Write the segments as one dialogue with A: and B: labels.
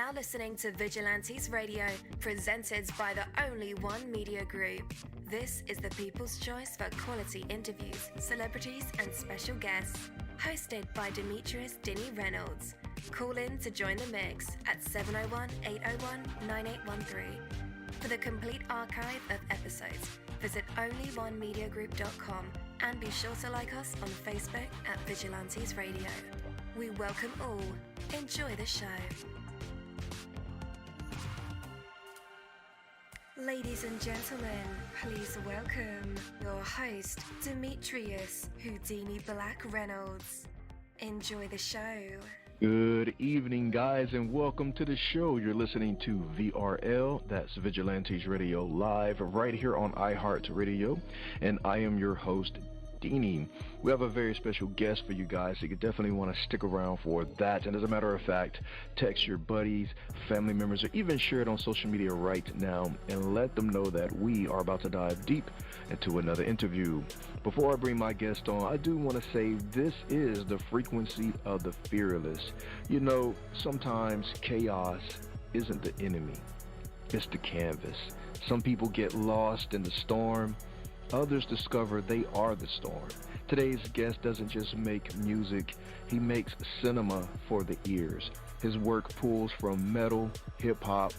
A: now listening to Vigilantes Radio, presented by the Only One Media Group. This is the people's choice for quality interviews, celebrities, and special guests. Hosted by Demetrius Dinny Reynolds. Call in to join the mix at 701-801-9813. For the complete archive of episodes, visit onlyonemediagroup.com and be sure to like us on Facebook at Vigilantes Radio. We welcome all. Enjoy the show. Ladies and gentlemen, please welcome your host, Demetrius Houdini Black Reynolds. Enjoy the show.
B: Good evening, guys, and welcome to the show. You're listening to VRL, that's Vigilantes Radio Live, right here on iHeartRadio, and I am your host, Dini. We have a very special guest for you guys, so you definitely want to stick around for that. And as a matter of fact, text your buddies, family members, or even share it on social media right now and let them know that we are about to dive deep into another interview. Before I bring my guest on, I do want to say this is the frequency of the fearless. You know, sometimes chaos isn't the enemy, it's the canvas. Some people get lost in the storm. Others discover they are the storm. Today's guest doesn't just make music, he makes cinema for the ears. His work pulls from metal, hip-hop,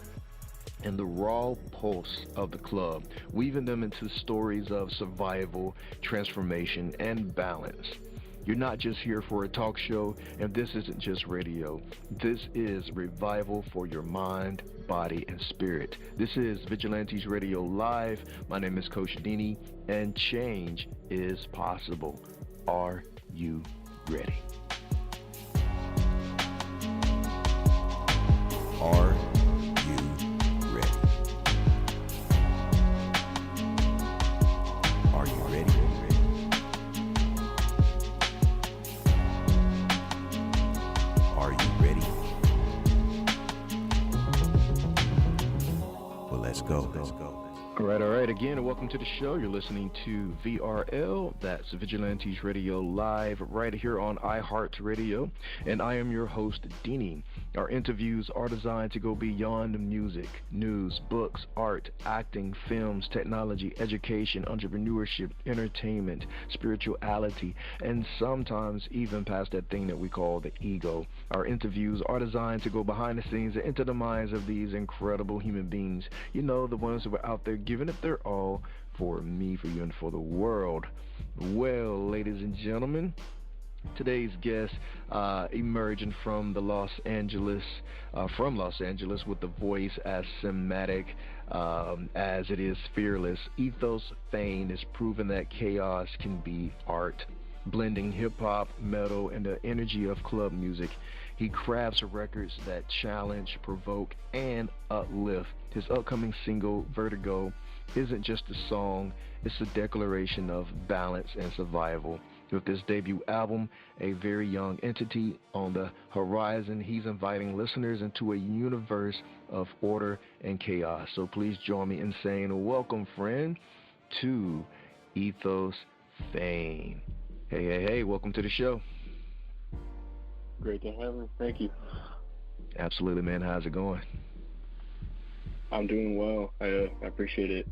B: and the raw pulse of the club, weaving them into stories of survival, transformation, and balance. You're not just here for a talk show, and this isn't just radio. This is revival for your mind, body, and spirit. This is Vigilantes Radio Live. My name is Coach Dini, and change is possible. Are you ready?
C: Are you ready? Are you ready? Are you ready? Well, let's go.
B: All right. Again, welcome to the show. You're listening to VRL, that's Vigilantes Radio Live, right here on iHeartRadio, and I am your host, Dini. Our interviews are designed to go beyond music, news, books, art, acting, films, technology, education, entrepreneurship, entertainment, spirituality, and sometimes even past that thing that we call the ego. Our interviews are designed to go behind the scenes and into the minds of these incredible human beings. You know, the ones who are out there giving it their all for me, for you, and for the world. Well, ladies and gentlemen, today's guest emerging from Los Angeles with the voice as cinematic as it is fearless. Ethos Fain is proving that chaos can be art, blending hip-hop, metal, and the energy of club music. He crafts records that challenge, provoke, and uplift. His upcoming single, Vertigo, isn't just a song, it's a declaration of balance and survival. With this debut album, a very young entity on the horizon, he's inviting listeners into a universe of order and chaos. So please join me in saying welcome, friend, to Ethos Fain. Hey, welcome to the show.
D: Great to have me. Thank you.
B: Absolutely, man. How's it going?
D: I'm doing well. I appreciate it.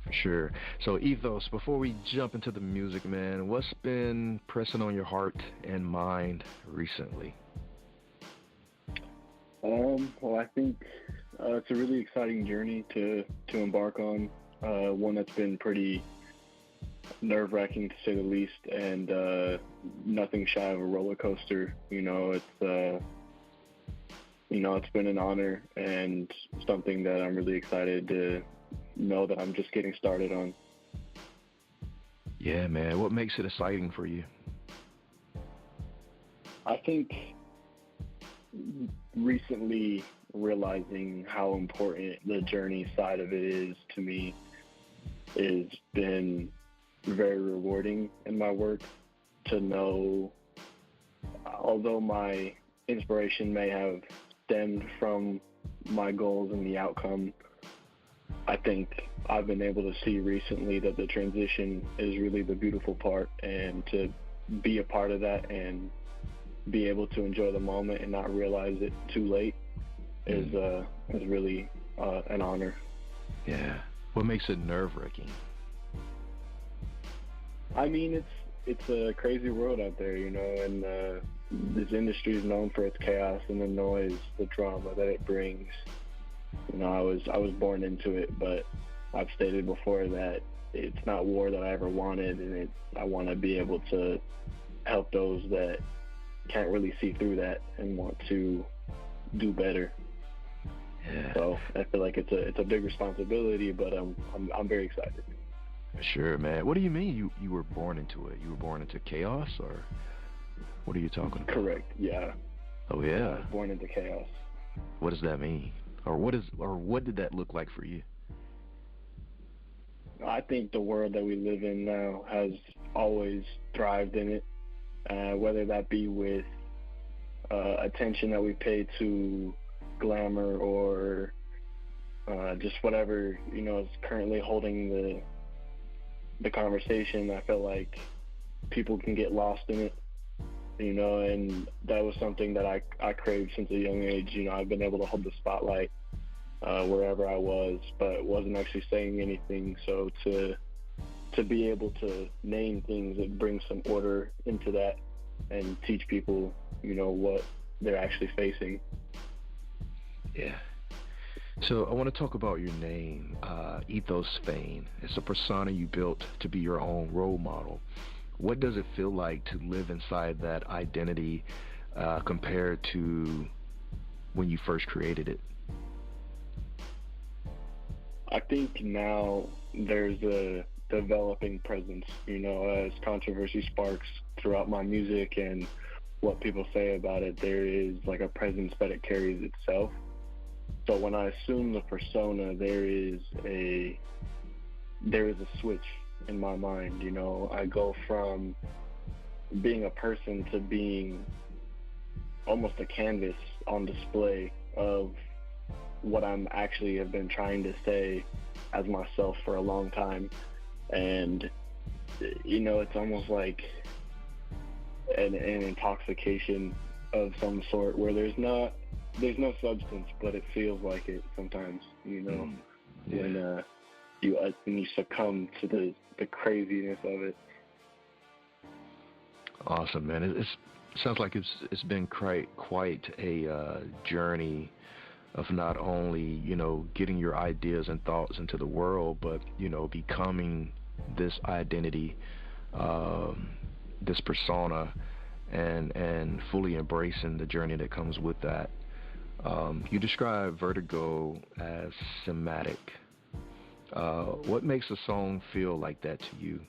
B: For sure. So, Ethos, before we jump into the music, man, what's been pressing on your heart and mind recently?
D: Well, I think it's a really exciting journey to embark on. One that's been pretty nerve-wracking, to say the least, and nothing shy of a roller coaster. It's been an honor and something that I'm really excited to know that I'm just getting started on.
B: Yeah, man. What makes it exciting for you?
D: I think recently realizing how important the journey side of it is to me has been very rewarding in my work, to know, although my inspiration may have stemmed from my goals and the outcome, I think I've been able to see recently that the transition is really the beautiful part, and to be a part of that and be able to enjoy the moment and not realize it too late is really an honor.
B: Yeah. What makes it nerve-wracking?
D: I mean, it's a crazy world out there, you know, and this industry is known for its chaos and the noise, the drama that it brings. You know, I was born into it, but I've stated before that it's not war that I ever wanted, and I want to be able to help those that can't really see through that and want to do better.
B: Yeah.
D: So I feel like it's a big responsibility, but I'm very excited.
B: Sure, man. What do you mean you were born into it? You were born into chaos, or what are you talking about?
D: Correct. Yeah.
B: Oh yeah.
D: I was born into chaos.
B: What does that mean? Or what did that look like for you?
D: I think the world that we live in now has always thrived in it, whether that be with attention that we pay to glamour or just whatever, you know, is currently holding the conversation. I feel like people can get lost in it, you know, and that was something that I craved since a young age. You know, I've been able to hold the spotlight wherever I was, but wasn't actually saying anything. So to be able to name things, it brings some order into that and teach people, you know, what they're actually facing.
B: Yeah. So I want to talk about your name, Ethos Fain. It's a persona you built to be your own role model. What does it feel like to live inside that identity compared to when you first created it?
D: I think now there's a developing presence, you know, as controversy sparks throughout my music and what people say about it, there is like a presence that it carries itself. So when I assume the persona, there is a switch in my mind, you know. I go from being a person to being almost a canvas on display of what I'm actually have been trying to say as myself for a long time. And, you know, it's almost like an intoxication of some sort where there's no substance, but it feels like it sometimes, you know, when you succumb to the craziness of it.
B: Awesome, man. It sounds like it's been quite a journey of not only, you know, getting your ideas and thoughts into the world, but, you know, becoming this identity, this persona, and fully embracing the journey that comes with that. You describe Vertigo as somatic. What makes a song feel like that to you?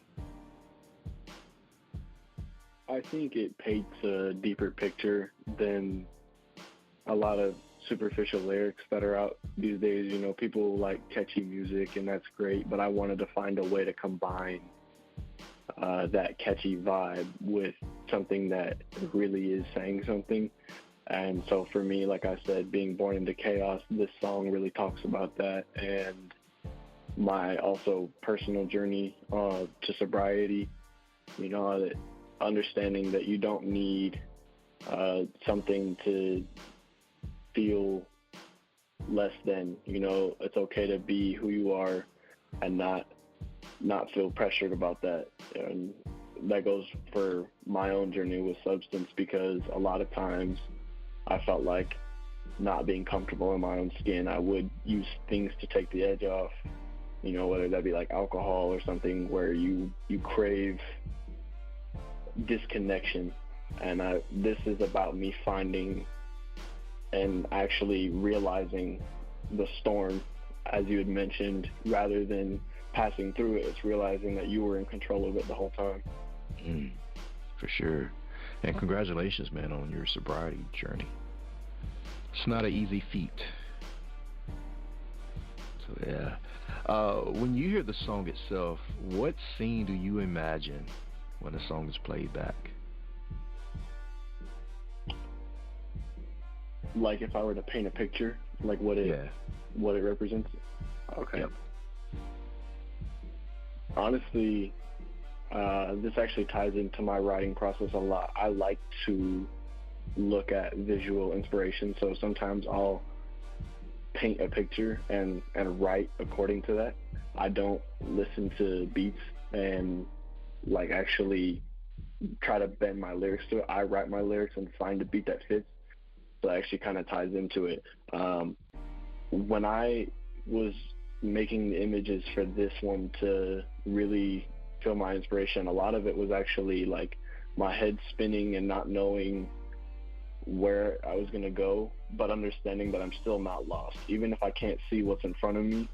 D: I think it paints a deeper picture than a lot of superficial lyrics that are out these days. You know, people like catchy music, and that's great, but I wanted to find a way to combine that catchy vibe with something that really is saying something. And so for me, like I said, being born into chaos, this song really talks about that, and my also personal journey to sobriety, you know, understanding that you don't need something to feel less than, you know, it's okay to be who you are and not feel pressured about that. And that goes for my own journey with substance, because a lot of times I felt like not being comfortable in my own skin, I would use things to take the edge off, you know, whether that be like alcohol or something where you crave disconnection. And this is about me finding and actually realizing the storm, as you had mentioned, rather than passing through it. It's realizing that you were in control of it the whole time.
B: For sure. And congratulations, man, on your sobriety journey. It's not an easy feat. So yeah. When you hear the song itself, what scene do you imagine when the song is played back?
D: Like if I were to paint a picture, like what it represents? Okay.
B: Yep.
D: Honestly, this actually ties into my writing process a lot. I like to look at visual inspiration, so sometimes I'll paint a picture and write according to that. I don't listen to beats and like actually try to bend my lyrics to it. I write my lyrics and find a beat that fits. So it actually kind of ties into it. When I was making the images for this one to really feel my inspiration, a lot of it was actually like my head spinning and not knowing where I was going to go, but understanding that I'm still not lost. Even if I can't see what's in front of me,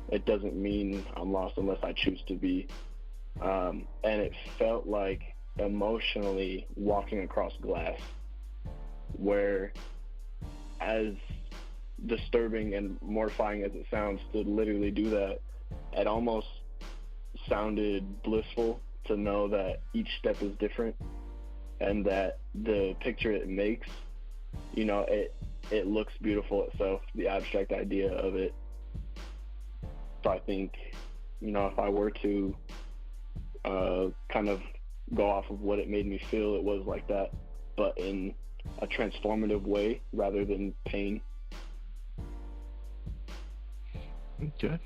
D: it doesn't mean I'm lost unless I choose to be. And it felt like emotionally walking across glass, where as disturbing and mortifying as it sounds to literally do that, it almost sounded blissful to know that each step is different and that the picture it makes, you know, it looks beautiful itself, the abstract idea of it. So I think, you know, if I were to kind of go off of what it made me feel, it was like that, but in a transformative way rather than pain.
B: Okay.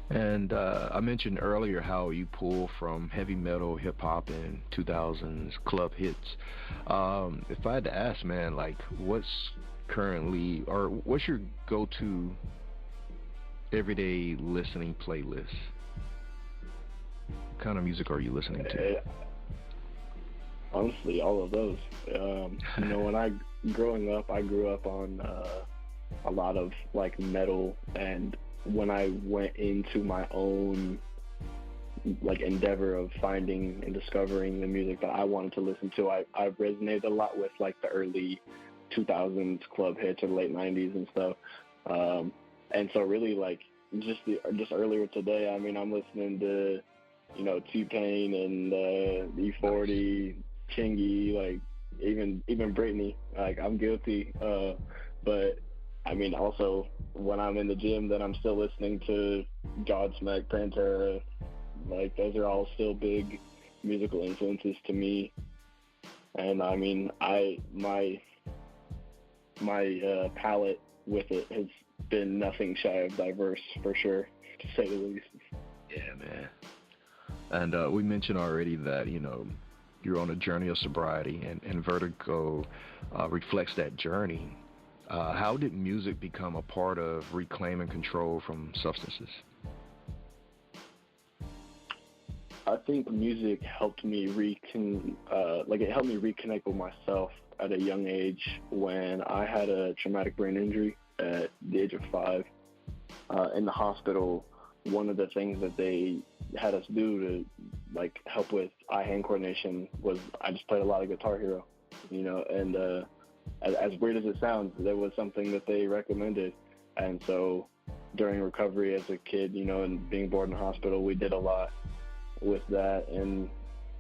B: And I mentioned earlier how you pull from heavy metal, hip hop, and 2000s club hits. If I had to ask, man, like, what's your go-to everyday listening playlist? What kind of music are you listening to?
D: Honestly, all of those. You know, when growing up, I grew up on a lot of like metal, and when I went into my own like endeavor of finding and discovering the music that I wanted to listen to, I resonated a lot with like the early 2000s club hits or late 90s and stuff. And so really like just earlier today, I mean, I'm listening to, you know, T-Pain and E40, Chingy, like even Britney. Like, I'm guilty, but I mean, also when I'm in the gym, then I'm still listening to Godsmack, Pantera. Like, those are all still big musical influences to me. And I mean, my palette with it has been nothing shy of diverse, for sure, to say the least.
B: Yeah, man. And we mentioned already that, you know, you're on a journey of sobriety, and Vertigo reflects that journey. How did music become a part of reclaiming control from substances?
D: I think music helped me helped me reconnect with myself at a young age when I had a traumatic brain injury at the age of 5. In the hospital, one of the things that they had us do to like help with eye-hand coordination was I just played a lot of Guitar Hero, you know, and as weird as it sounds, there was something that they recommended. And so during recovery as a kid, you know, and being born in the hospital, we did a lot with that. And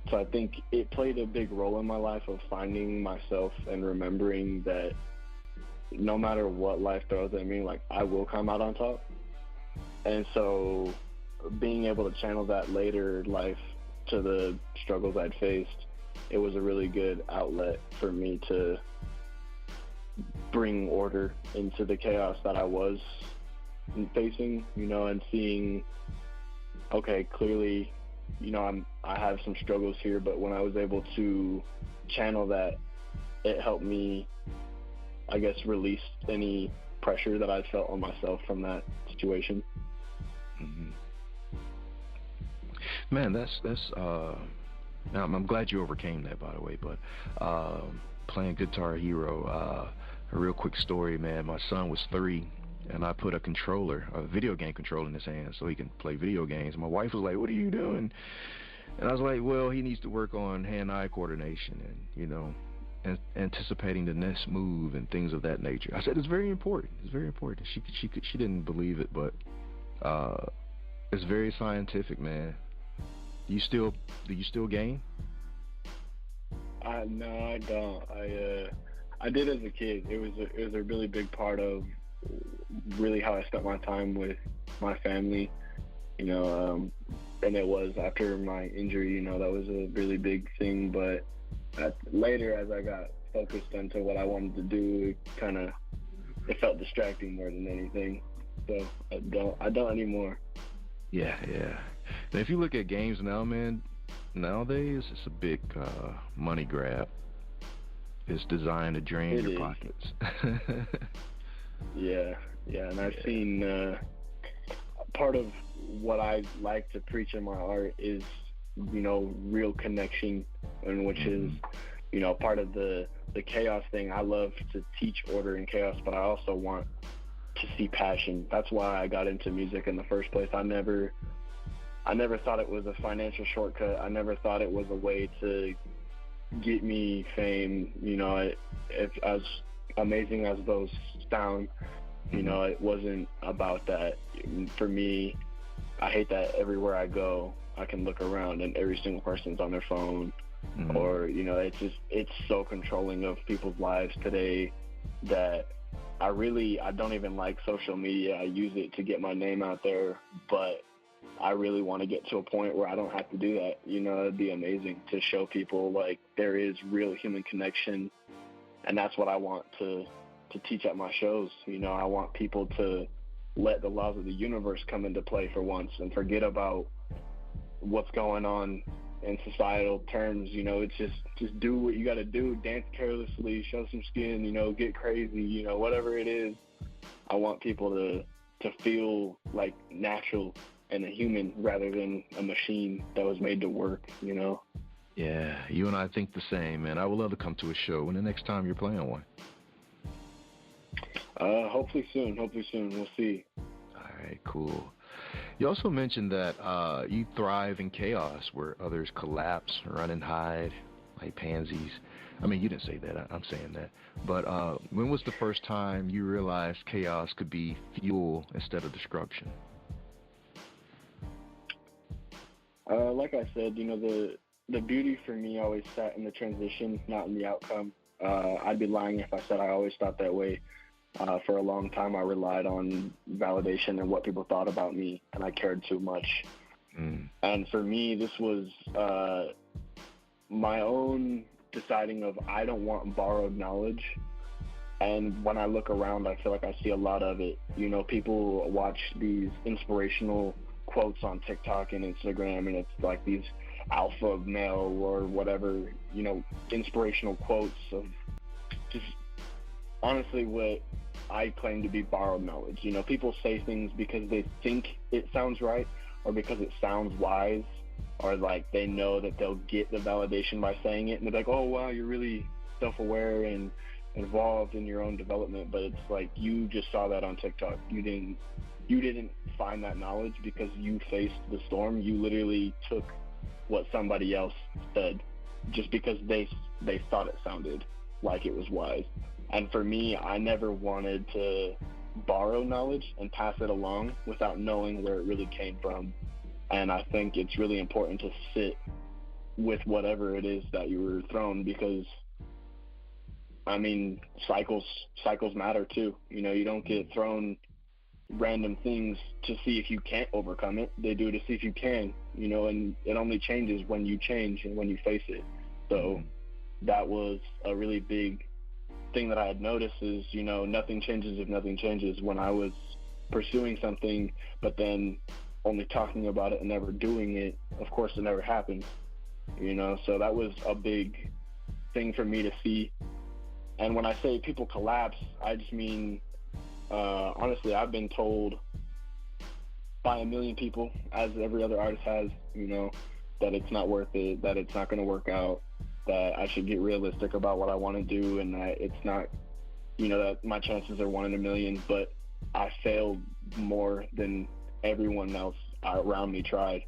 D: so I think it played a big role in my life of finding myself and remembering that no matter what life throws at me, like, I will come out on top. And so being able to channel that later life to the struggles I'd faced, it was a really good outlet for me to bring order into the chaos that I was facing, you know, and seeing, okay, clearly, you know, I have some struggles here, but when I was able to channel that, it helped me, I guess, release any pressure that I felt on myself from that situation.
B: Mm-hmm. Man, that's I'm glad you overcame that, by the way, but playing Guitar Hero, a real quick story, man. My son was 3, and I put a video game controller in his hand so he can play video games. My wife was like, "What are you doing?" And I was like, "Well, he needs to work on hand-eye coordination and, you know, anticipating the next move and things of that nature." I said, "It's very important. It's very important." She didn't believe it, but it's very scientific, man. Do you still game?
D: No, I don't. I did as a kid. It was a really big part of really how I spent my time with my family, you know, and it was after my injury, you know, that was a really big thing. But later, as I got focused into what I wanted to do, it kind of it felt distracting more than anything. So I don't anymore.
B: Yeah. And if you look at games now, man, nowadays it's a big money grab. It's designed to drain your pockets.
D: Yeah, and I've seen part of what I like to preach in my art is, real connection, and which is, part of the chaos thing. I love to teach order and chaos, but I also want to see passion. That's why I got into music in the first place. I never thought it was a financial shortcut. I never thought it was a way to get me fame. If as amazing as those sound, it wasn't about that. For me, I hate that everywhere I go, I can look around and every single person's on their phone, or it's so controlling of people's lives today that I don't even like social media. I use it to get my name out there, but I really want to get to a point where I don't have to do that. It'd be amazing to show people like there is real human connection, and that's what I want to teach at my shows. I want people to let the laws of the universe come into play for once and forget about what's going on in societal terms. It's just do what you got to do, dance carelessly, show some skin, get crazy, whatever it is. I want people to feel like natural and a human rather than a machine that was made to work.
B: Yeah, you and I think the same, man. I would love to come to a show when the next time you're playing one.
D: Hopefully soon. We'll see.
B: All right, cool. You also mentioned that you thrive in chaos where others collapse, run and hide like pansies. I mean, you didn't say that. I'm saying that. But when was the first time you realized chaos could be fuel instead of destruction?
D: Like I said, the beauty for me always sat in the transition, not in the outcome. I'd be lying if I said I always thought that way. For a long time, I relied on validation and what people thought about me, and I cared too much. And for me, this was my own deciding of I don't want borrowed knowledge. And when I look around, I feel like I see a lot of it. People watch these inspirational quotes on TikTok and Instagram, and it's like these alpha male or whatever, inspirational quotes of just honestly what I claim to be borrowed knowledge. People say things because they think it sounds right or because it sounds wise, or like they know that they'll get the validation by saying it, and they're like, oh wow, you're really self-aware and involved in your own development. But it's like, you just saw that on TikTok. You didn't find that knowledge because you faced the storm. You literally took what somebody else said just because they thought it sounded like it was wise. And for me, I never wanted to borrow knowledge and pass it along without knowing where it really came from. And I think it's really important to sit with whatever it is that you were thrown, because cycles matter too. You don't get thrown random things to see if you can't overcome it. They do to see if you can, and it only changes when you change and when you face it. So that was a really big thing that I had noticed is, nothing changes if nothing changes. When I was pursuing something, but then only talking about it and never doing it, of course it never happened, so that was a big thing for me to see. And when I say people collapse, I just mean, honestly, I've been told by a million people, as every other artist has, that it's not worth it, that it's not going to work out, that I should get realistic about what I want to do, and that it's not, that my chances are 1 in a million. But I failed more than everyone else around me tried,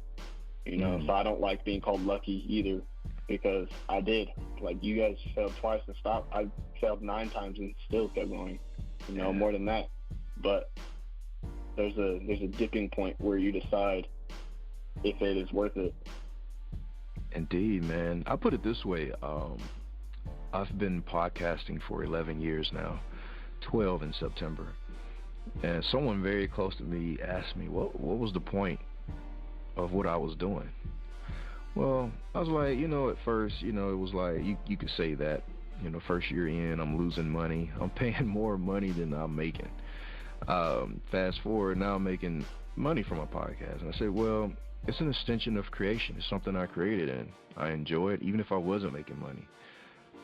D: so I don't like being called lucky either, because I did. Like, you guys failed twice and stopped. I failed 9 times and still kept going, more than that. But there's a dipping point where you decide if it is worth it.
B: Indeed, man. I put it this way. I've been podcasting for 11 years now, 12 in September. And someone very close to me asked me, what was the point of what I was doing? Well, I was like, at first, it was like, you could say that First year in, I'm losing money. I'm paying more money than I'm making. Fast forward, now I'm making money from my podcast. And I said, well, it's an extension of creation. It's something I created, and I enjoy it, even if I wasn't making money.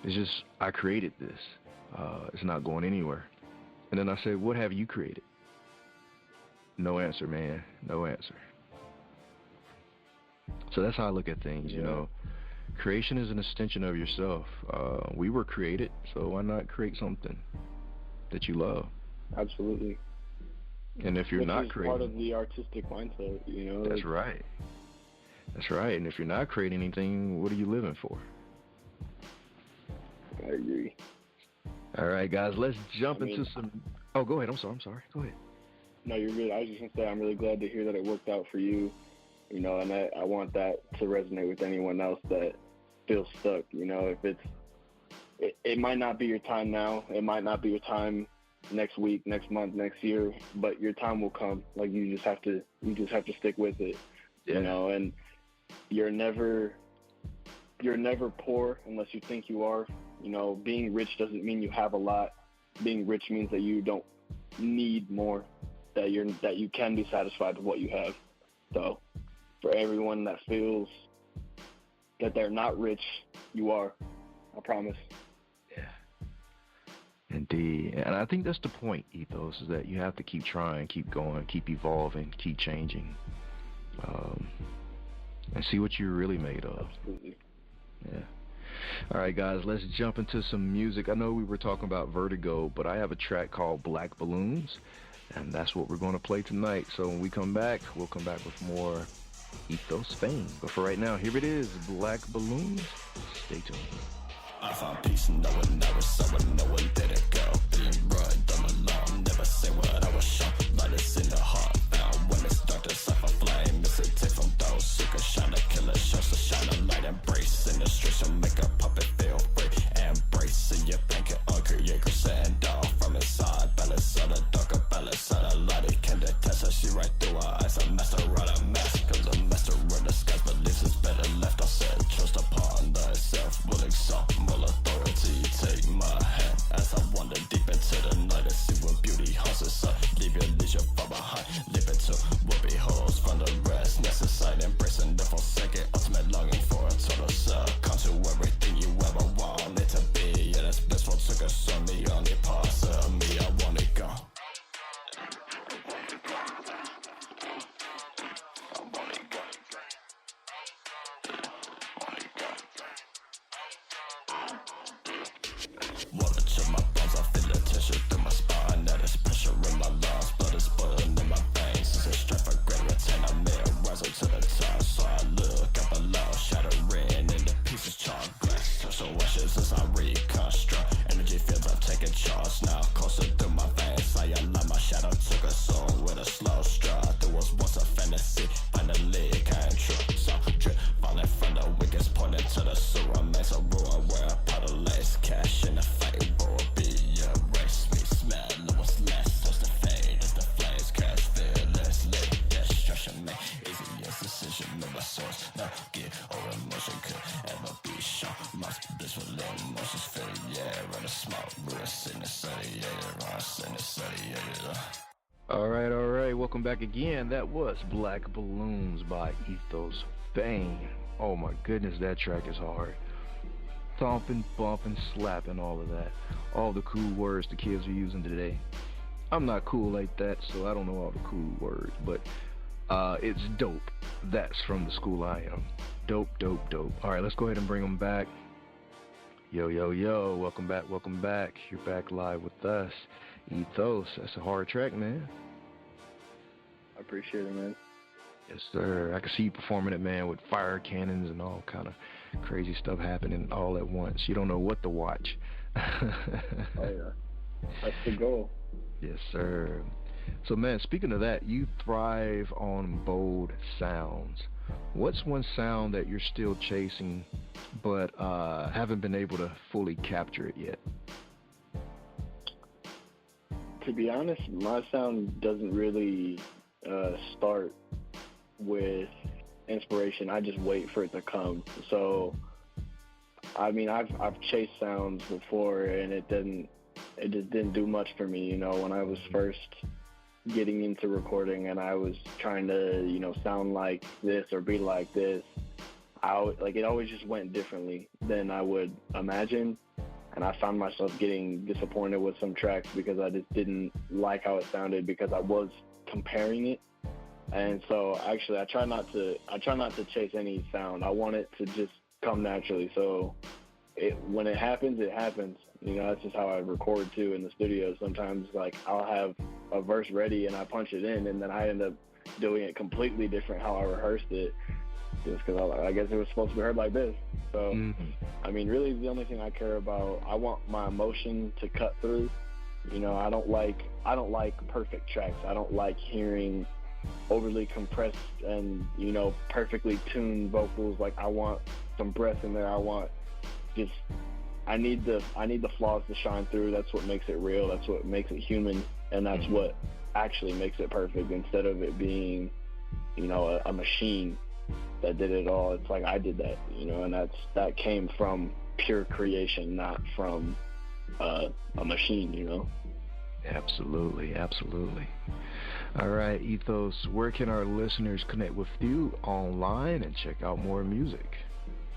B: It's just, I created this. It's not going anywhere. And then I said, what have you created? No answer, man. No answer. So that's how I look at things, Creation is an extension of yourself. We were created, so why not create something that you love?
D: Absolutely.
B: And if you're not creating,
D: part of the artistic mindset,
B: That's right. That's right. And if you're not creating anything, what are you living for?
D: I agree.
B: All right, guys, let's jump into some. Oh, go ahead. I'm sorry. Go ahead.
D: No, you're good. I was just gonna say I'm really glad to hear that it worked out for you. And I want that to resonate with anyone else that feels stuck. If it might not be your time now. It might not be your time next week, next month, next year, but your time will come. Like, you just have to stick with it.
B: Yeah.
D: And you're never poor unless you think you are. Being rich doesn't mean you have a lot. Being rich means that you don't need more, that you can be satisfied with what you have. So for everyone that feels that they're not rich, you are. I promise.
B: Yeah. Indeed. And I think that's the point, Ethos, is that you have to keep trying, keep going, keep evolving, keep changing, and see what you're really made of.
D: Absolutely.
B: Yeah. All right, guys, let's jump into some music. I know we were talking about Vertigo, but I have a track called Black Balloons, and that's what we're going to play tonight. So when we come back, we'll come back with more Ethos Fain. But for right now, here it is, Black Balloons. Stay tuned.
E: I found peace, no one never saw it, no one did it go. Being right, dumb alone, never say what I was shown. Light is in the heart, found when it's dark to suffer flame. It's a tip from those who can shine a killer, shows to shine a light, embrace in the streets and make a puppet feel free. Embrace in your bank and create crescent down from inside. Balance on the darker balance on the light, it can detest her, see right through her eyes. A master on a mask, cause a master in the skies, but this is better left unsaid. Trust upon thyself, will exalt. Authority, take my hand as I wander deep into the night and see when beauty haunts the sun. Leave your leisure far behind, live into what beholds from the rest. Necessary, embracing the forsaken, ultimate longing for a total self. Come to everything you ever wanted to be, and it's blissful took us on the only parts of me I want it gone. Water to my bones, I feel the tension through my spine. That is pressure in my lungs, blood is boiling in my veins. It's a strife for greater attain, I may rise up to the top. So I look up below, shattering into pieces, charred glass. Touch the washes as I reconstruct. Energy fields, I'm taking charge now, closer through my veins. I align my shadow, took a soul with a slow stride. There was once a fantasy, finally came true. So drip, falling from the wickets, pointing to the sewer. Makes a ruin where a pot of lace, cash in the fight will be erased. Me smell what's left, touch the fade as the flames catch fearlessly. Destruction made easy as decision made by source. No gear or emotion could ever be shown. Most blissful emotions fill the air on the smoke. Ruin sickness of the air, on sickness of the air.
B: All right. Welcome back again. That was Black Balloons by Ethos Fain. Oh my goodness, that track is hard. Thumping, bumping, slapping, all of that. All the cool words the kids are using today. I'm not cool like that, so I don't know all the cool words, but it's dope. That's from the school I am. Dope. All right, let's go ahead and bring them back. Yo. Welcome back. You're back live with us. Ethos, that's a hard track, man.
D: I appreciate it, man.
B: Yes, sir. I can see you performing it, man, with fire cannons and all kind of crazy stuff happening all at once. You don't know what to watch.
D: Oh, yeah. That's the goal.
B: Yes, sir. So, man, speaking of that, you thrive on bold sounds. What's one sound that you're still chasing but haven't been able to fully capture it yet?
D: To be honest, my sound doesn't really start with inspiration. I just wait for it to come. So I mean, I've chased sounds before, and it just didn't do much for me. When I was first getting into recording, and I was trying to, sound like this or be like this, it always just went differently than I would imagine. And I found myself getting disappointed with some tracks because I just didn't like how it sounded because I was comparing it. And so actually I try not to chase any sound. I want it to just come naturally. So when it happens, it happens. That's just how I record too in the studio. Sometimes I'll have a verse ready and I punch it in, and then I end up doing it completely different how I rehearsed it, just because I guess it was supposed to be heard like this. So, I mean, really the only thing I care about, I want my emotion to cut through. I don't like perfect tracks. I don't like hearing overly compressed and, perfectly tuned vocals. I want some breath in there. I need the flaws to shine through. That's what makes it real. That's what makes it human. And that's what actually makes it perfect, instead of it being, a machine that did it all. It's like I did that, and that came from pure creation, not from a machine,
B: Absolutely. All right, Ethos, where can our listeners connect with you online and check out more music?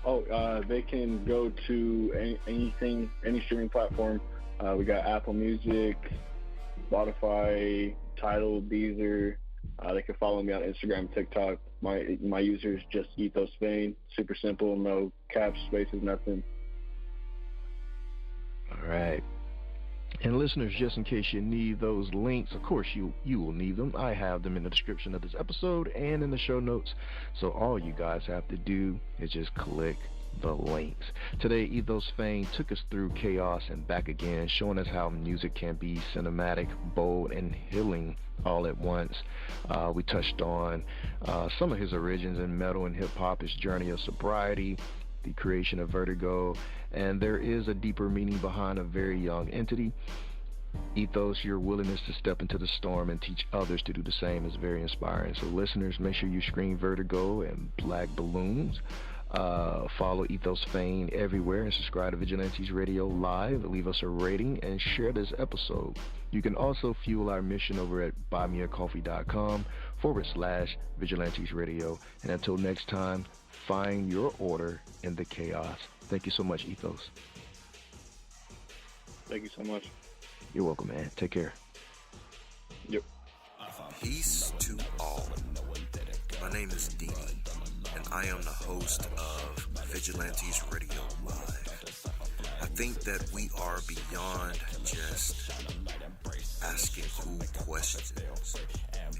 D: They can go to any streaming platform. We got Apple Music, Spotify, Tidal, Deezer. They can follow me on Instagram, TikTok. My user is just Ethos Fain. Super simple, no caps, spaces, nothing.
B: All right. And listeners, just in case you need those links, of course you will need them. I have them in the description of this episode and in the show notes. So all you guys have to do is just click the links. Today, Ethos Fain took us through chaos and back again, showing us how music can be cinematic, bold, and healing all at once. We touched on some of his origins in metal and hip-hop, his journey of sobriety, the creation of Vertigo, and there is a deeper meaning behind a very young entity. Ethos, your willingness to step into the storm and teach others to do the same is very inspiring. So listeners, make sure you scream Vertigo and Black Balloons. Follow Ethos Fain everywhere and subscribe to Vigilantes Radio Live. Leave us a rating and share this episode. You can also fuel our mission over at buymeacoffee.com/Vigilantes Radio. And until next time, find your order in the chaos. Thank you so much, Ethos.
D: Thank you so much.
B: You're welcome, man. Take care.
D: Yep.
C: Peace to all. My name is Deanie, and I am the host of Vigilantes Radio Live. I think that we are beyond just asking cool questions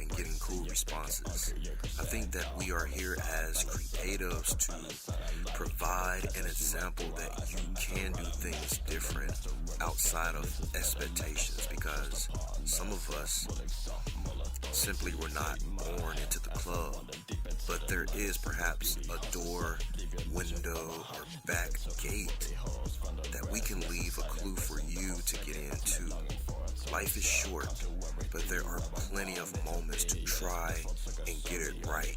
C: and getting cool responses. I think that we are here as creatives to provide an example that you can do things different outside of expectations, because some of us simply were not born into the club, but there is perhaps a door, window, or back gate that we can leave a clue for you to get into. Life is short, but there are plenty of moments to try and get it right.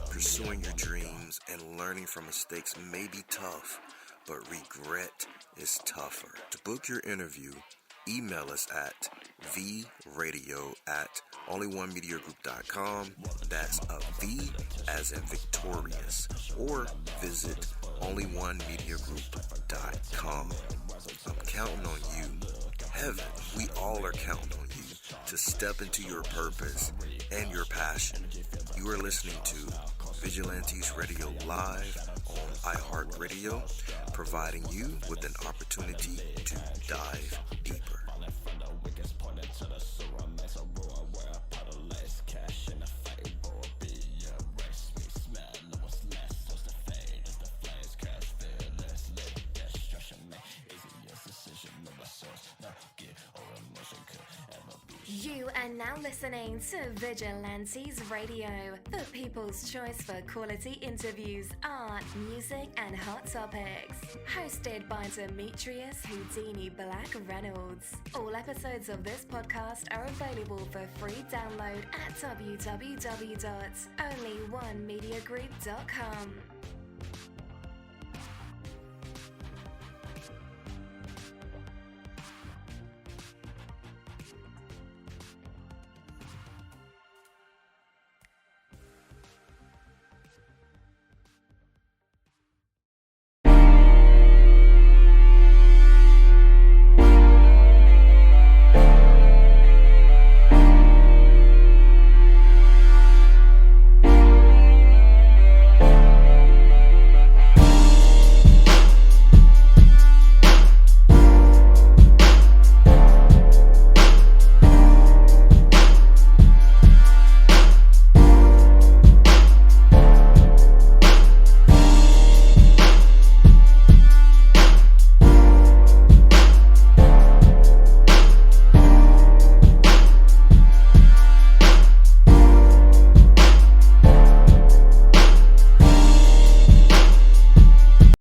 C: Pursuing your dreams and learning from mistakes may be tough, but regret is tougher. To book your interview, email us at vradio@onlyonemediagroup.com. That's a V as in victorious. Or visit onlyonemediagroup.com. I'm counting on you. Heaven, we all are counting on you to step into your purpose and your passion. You are listening to Vigilantes Radio Live on iHeartRadio, providing you with an opportunity to dive deeper.
A: You are now listening to Vigilantes Radio, the people's choice for quality interviews, art, music, and hot topics. Hosted by Demetrius Houdini Black Reynolds. All episodes of this podcast are available for free download at www.onlyonemediagroup.com.